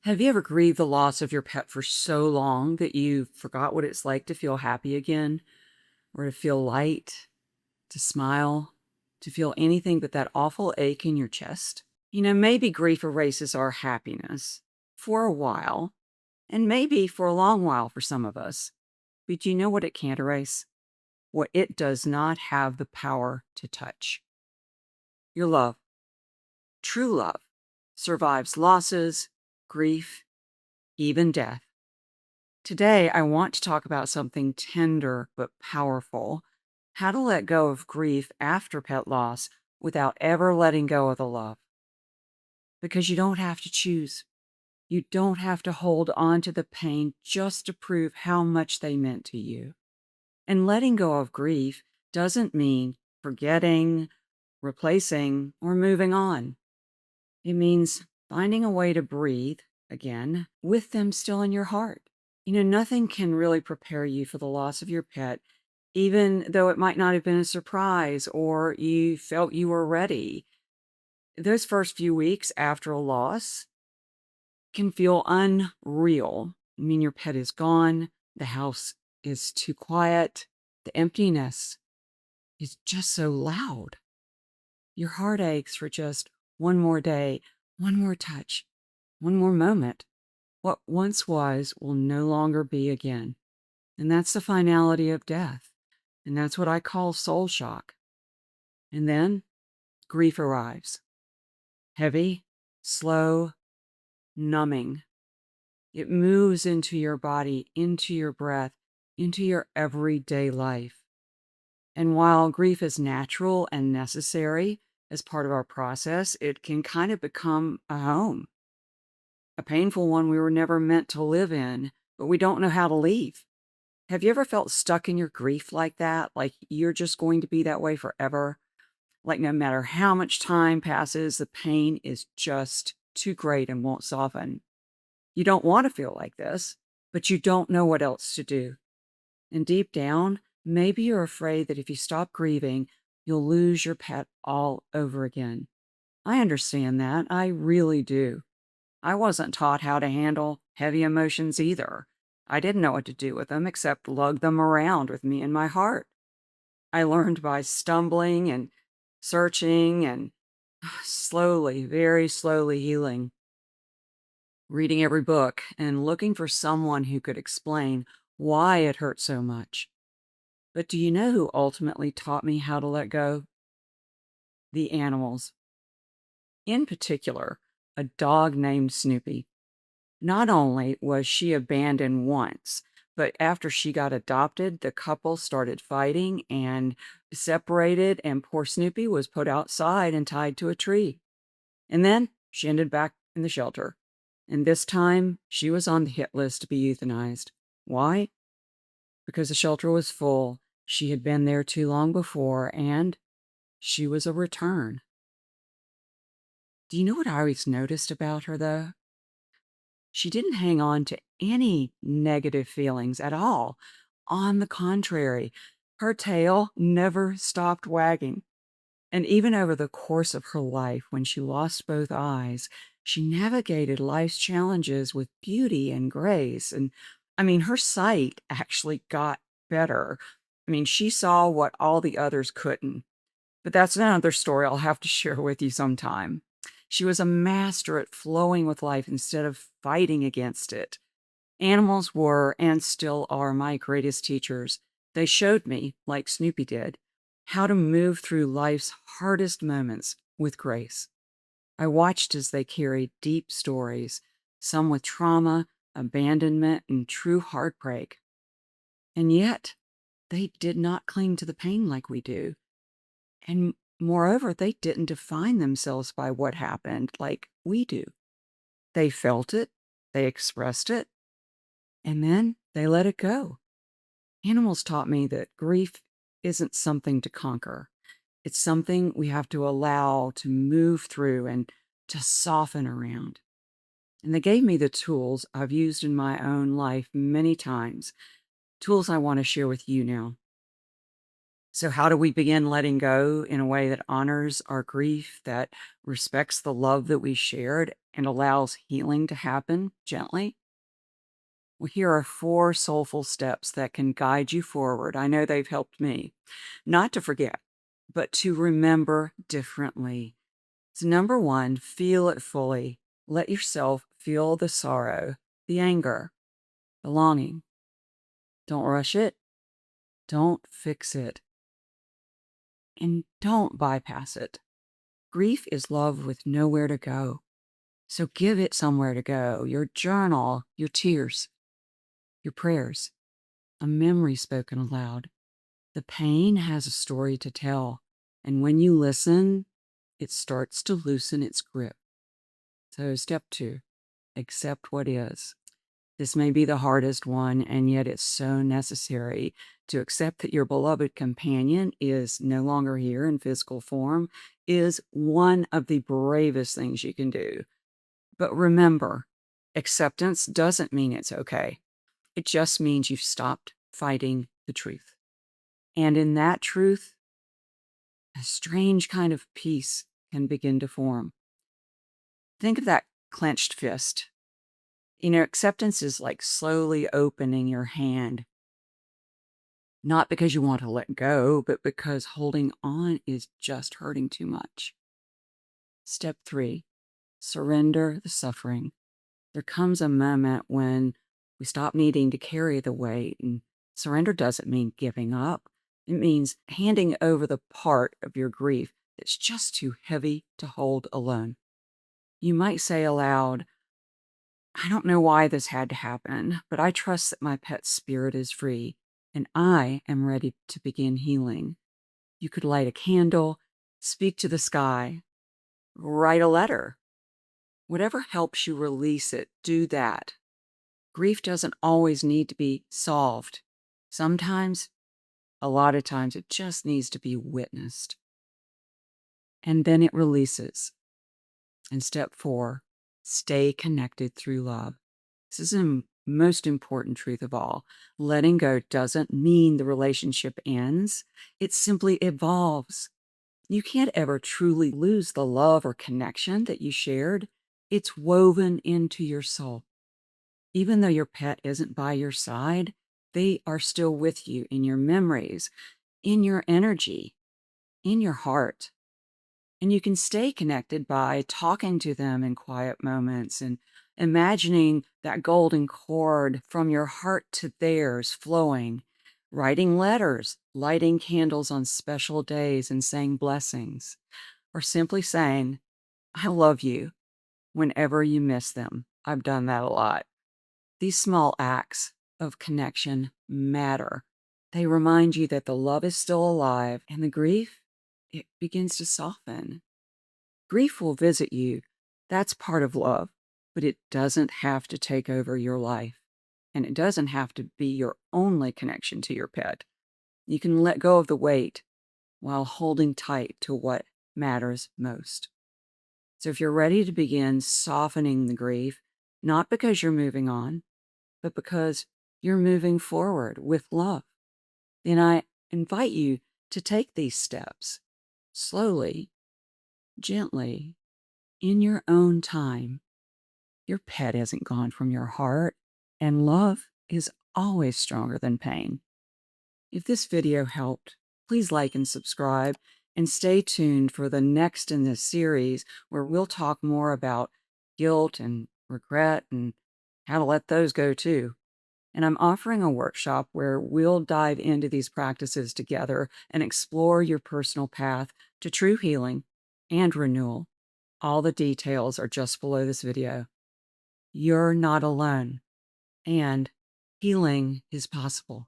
Have you ever grieved the loss of your pet for so long that you forgot what it's like to feel happy again, or to feel light, to smile, to feel anything but that awful ache in your chest? Maybe grief erases our happiness for a while, and maybe for a long while for some of us. But do you know what it can't erase? What it does not have the power to touch. Your love, true love, survives losses, grief, even death. Today, I want to talk about something tender but powerful: how to let go of grief after pet loss without ever letting go of the love. Because you don't have to choose. You don't have to hold on to the pain just to prove how much they meant to you. And letting go of grief doesn't mean forgetting, replacing, or moving on. It means finding a way to breathe again with them still in your heart. Nothing can really prepare you for the loss of your pet, even though it might not have been a surprise or you felt you were ready. Those first few weeks after a loss can feel unreal. Your pet is gone, the house is too quiet, the emptiness is just so loud. Your heart aches for just one more day, one more touch, one more moment. What once was will no longer be again. And that's the finality of death. And that's what I call soul shock. And then grief arrives. Heavy, slow, numbing. It moves into your body, into your breath, into your everyday life. And while grief is natural and necessary as part of our process, it can kind of become a home, a painful one we were never meant to live in, but we don't know how to leave. Have you ever felt stuck in your grief like that? Like you're just going to be that way forever? Like no matter how much time passes, the pain is just too great and won't soften. You don't want to feel like this, but you don't know what else to do. And deep down, maybe you're afraid that if you stop grieving, you'll lose your pet all over again. I understand that. I really do. I wasn't taught how to handle heavy emotions either. I didn't know what to do with them except lug them around with me in my heart. I learned by stumbling and searching and slowly, very slowly healing, reading every book and looking for someone who could explain why it hurt so much. But do you know who ultimately taught me how to let go? The animals. In particular, a dog named Snoopy. Not only was she abandoned once, but after she got adopted, the couple started fighting and separated, and poor Snoopy was put outside and tied to a tree. And then she ended back in the shelter. And this time, she was on the hit list to be euthanized. Why? Because the shelter was full. She had been there too long before, and she was a return. Do you know what I always noticed about her, though? She didn't hang on to any negative feelings at all. On the contrary, her tail never stopped wagging. And even over the course of her life, when she lost both eyes, she navigated life's challenges with beauty and grace. And her sight actually got better. She saw what all the others couldn't. But that's another story I'll have to share with you sometime. She was a master at flowing with life instead of fighting against it. Animals were and still are my greatest teachers. They showed me, like Snoopy did, how to move through life's hardest moments with grace. I watched as they carried deep stories, some with trauma, abandonment, and true heartbreak. And yet, they did not cling to the pain like we do. And moreover, they didn't define themselves by what happened like we do. They felt it, they expressed it, and then they let it go. Animals taught me that grief isn't something to conquer. It's something we have to allow to move through and to soften around. And they gave me the tools I've used in my own life many times, tools I want to share with you now. So, how do we begin letting go in a way that honors our grief, that respects the love that we shared? and allows healing to happen gently? Well, here are 4 soulful steps that can guide you forward. I know they've helped me. Not to forget, but to remember differently. So, number 1, feel it fully. Let yourself feel the sorrow, the anger, the longing. Don't rush it. Don't fix it. And don't bypass it. Grief is love with nowhere to go. So give it somewhere to go. Your journal, your tears, your prayers, a memory spoken aloud. The pain has a story to tell. And when you listen, it starts to loosen its grip. So step 2, accept what is. This may be the hardest one, and yet it's so necessary to accept that your beloved companion is no longer here in physical form is one of the bravest things you can do. But remember, acceptance doesn't mean it's okay. It just means you've stopped fighting the truth. And in that truth, a strange kind of peace can begin to form. Think of that clenched fist. Acceptance is like slowly opening your hand, not because you want to let go, but because holding on is just hurting too much. Step 3, surrender the suffering. There comes a moment when we stop needing to carry the weight, and surrender doesn't mean giving up. It means handing over the part of your grief that's just too heavy to hold alone. You might say aloud, I don't know why this had to happen, but I trust that my pet's spirit is free, and I am ready to begin healing. You could light a candle, speak to the sky, write a letter. Whatever helps you release it, do that. Grief doesn't always need to be solved. Sometimes, a lot of times, it just needs to be witnessed. And then it releases. And step 4, stay connected through love. This is the most important truth of all. Letting go doesn't mean the relationship ends. It simply evolves. You can't ever truly lose the love or connection that you shared. It's woven into your soul. Even though your pet isn't by your side, they are still with you in your memories, in your energy, in your heart. And you can stay connected by talking to them in quiet moments and imagining that golden cord from your heart to theirs flowing, writing letters, lighting candles on special days and saying blessings, or simply saying, I love you whenever you miss them. I've done that a lot. These small acts of connection matter. They remind you that the love is still alive and the grief, it begins to soften. Grief will visit you. That's part of love, but it doesn't have to take over your life. And it doesn't have to be your only connection to your pet. You can let go of the weight while holding tight to what matters most. So if you're ready to begin softening the grief, not because you're moving on, but because you're moving forward with love, then I invite you to take these steps slowly, gently, in your own time. Your pet hasn't gone from your heart, and love is always stronger than pain. If this video helped, please like and subscribe, and stay tuned for the next in this series where we'll talk more about guilt and regret and how to let those go too. And I'm offering a workshop where we'll dive into these practices together and explore your personal path to true healing and renewal. All the details are just below this video. You're not alone, and healing is possible.